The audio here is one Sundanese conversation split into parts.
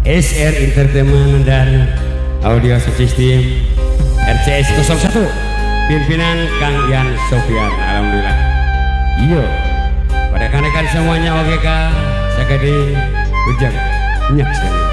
SR Entertainment dan Audio System RCS 01 pimpinan Kang Yan Sofian. Alhamdulillah. Iyo pada rekan-rekan semuanya oke kak sakadi ujang nyak sekali.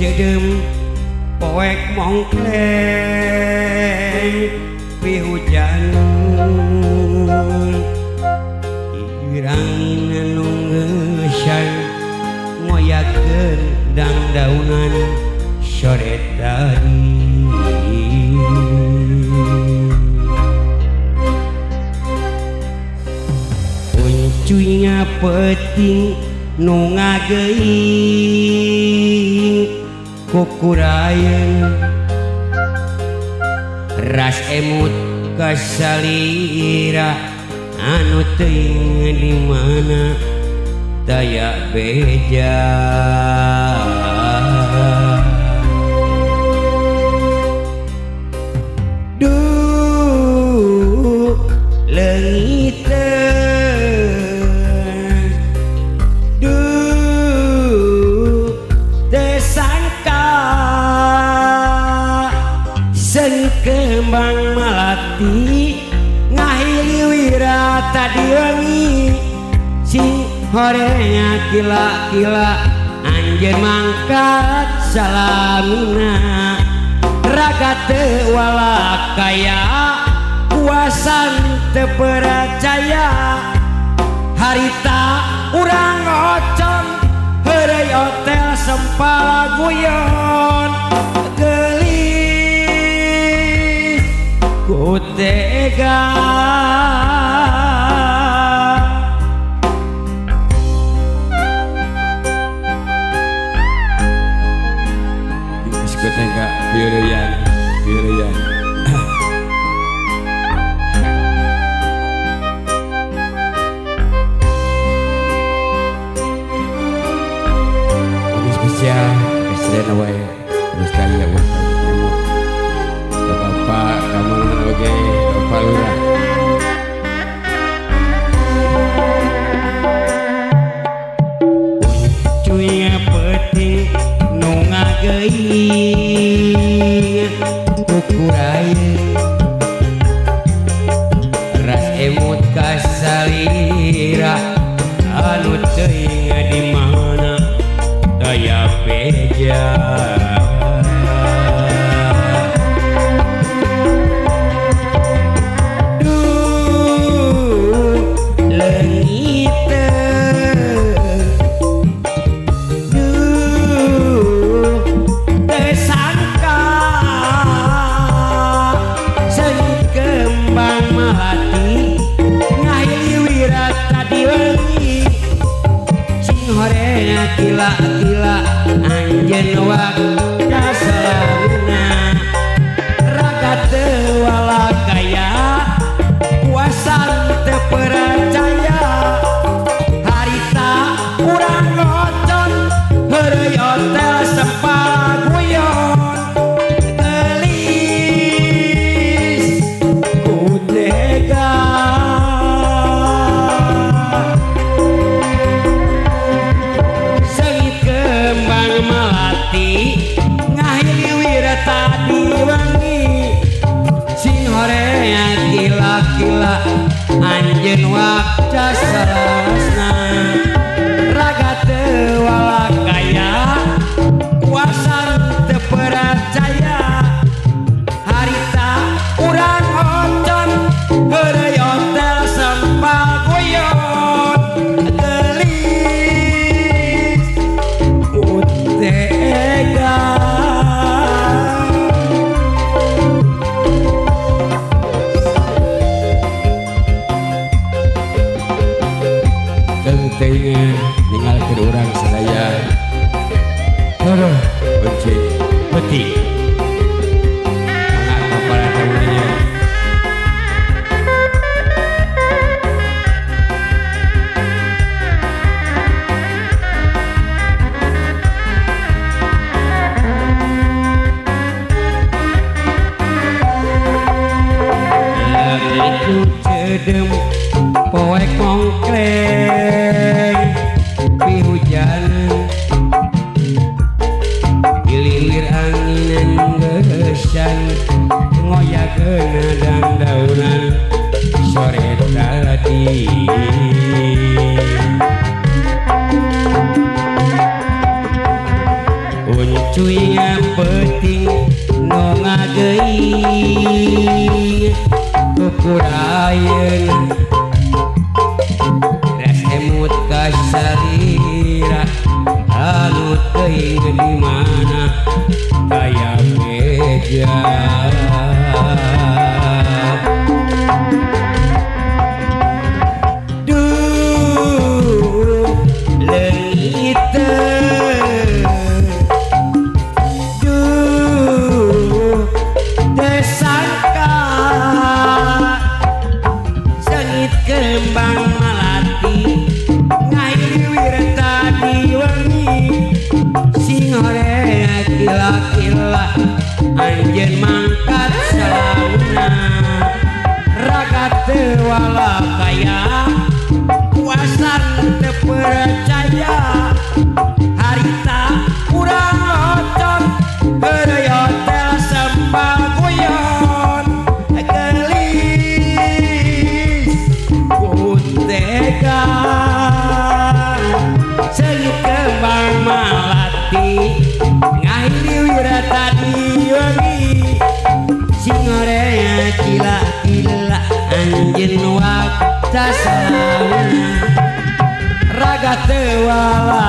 Cedem poek mongkleng pihujan irangina nu ngeusan ngoyakeun dangdaunan sore tadi uncunya peting nu ngageuing kukurayan ras emut kasalira anu teuing di mana daya beja duh leungit kembang melati ngahili wira tadi wangi sing horenya kila-kila anjeun mangkat salamina raga teu walak kaya kuasan teu percaya harita urang ocon heureuy hotel sempala guyon tega biskut tega bieureyan spesial kesediaan wae terus kaya Bapak kamu oke Bapak Lurah uncunya peting nu ngageuing kukurayan ras emut kasalira anu teuing di mana daya beja kila-kila anjeun wakda salamina raga teu walak kaya kuasan teu percaya harita urang ngocon heureuy hotel sempal guyon gelis ku tega ngahili wira tadi wangi sing horea kila-kila anjeun wakda salasna raga teu walak kaya kuasan teu percaya harita urang ocon heureuy hotel sempal guyon gelis tega tentengan ninggalkeun urang sadaya aduh benci beti mangga para tamunya dedem poek mongkleng pi hujan dililir angin gesan ngoyakeun dangdaunan sore tadi uncuy ngapeting no ngageuing kukurayeun resemut kasarira anu teuing di mana kaya beja duh leungit duh desangka sengit kembang malati ngailiwir tadi wengi sing horeang kila-kila anjeun mangkat sauna raga teu wala kaya puasan teu percaya harita urang ocon heureui hotel sembah guyon gelis kuntega sengit kembang malati ngahiliwir tadi wengi sing horeang kila-kila anjeun waktu sauna raga teu wala